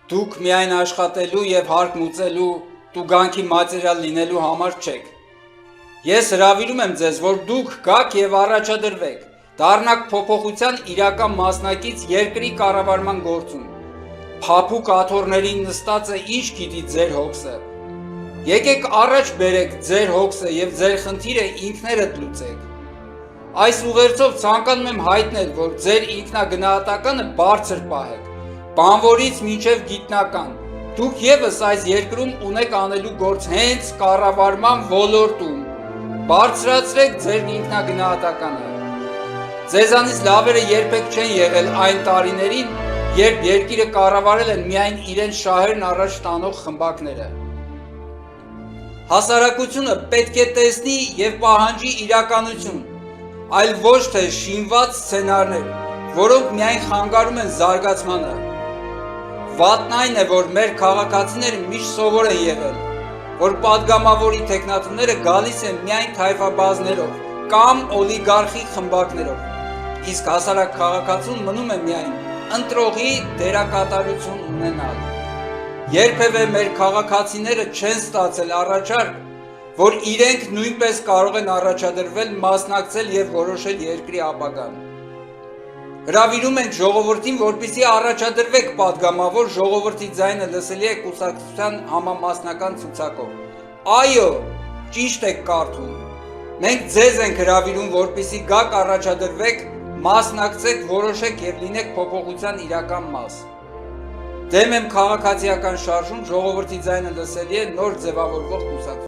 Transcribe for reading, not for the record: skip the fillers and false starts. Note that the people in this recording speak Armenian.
Դուք միայն աշխատելու և հարկ մուծելու, տուգանքի մատերիալ լինելու համար չեք։ Ես հրավիրում եմ ձեզ, որ դուք գաք և առաջադրվեք, դառնաք փոփոխության իրական մասնակից երկրի կառավարման գործում։ Փափուկ աթոռներին նստածը ինչ գիտի ձեր հոգսը։ Եկեք առաջ բերեք ձեր հոգսը և ձեր խնդիրը ինքներդ լուծեք։ Այս ուղերձով ցանկանում եմ հայտնել, որ ձեր ինքնագնահատականը բարձր պահեք, բանվորից մինչև գիտնական։ Դուք ևս այս երկրում ունեք անելու գործ հենց կառավարման ոլորտում։ Բարձրացրեք ձեր ինքնագնահատականը։ Ձեզանից լավերը երբեք չեն եղել այն տարիներին, երբ երկիրը կառավարել են միայն իրենց շահերն առաջ տանող խմբակները։ Հասարակությունը պետք է տեսնի և պահանջի իրականություն, այլ ոչ թե շինված սցենարներ, որոնք միայն խանգարում են զարգացմանը։ Վատն այն է, որ մեր քաղաքացիները միշտ սովոր են եղել, որ պատգամավորի թեկնածուները գալիս են միայն թայֆաբազներով կամ օլիգարխի խմբակներով, իսկ հասարակ քաղաքացուն մնում է միայն ընտրողի դերակատարություն ունենալ։ Երբևէ մեր քաղաքացիները չեն ստացել առաջարկ, որ իրենք նույնպես կարող են առաջադրվել, մասնակցել և որոշել երկրի ապագան։ Հրավիրում ենք ժողովրդին, որպեսզի առաջադրվեք պատգամավոր, ժողովրդի ձայնը լսելի է կուսակցության համամասնական ցուցակով։ Այո, ճիշտ եք կարդում։ Մենք ձեզ ենք հրավիրում, որպեսզի գաք առաջադրվեք, մասնակցեք, որոշեք և լինեք փոփոխության իրական մաս։ Դեմ եմ քաղաքացիական շարժում, ժողովրդի ձայնը լսելի է նոր ձևավորվող կուսակցություն։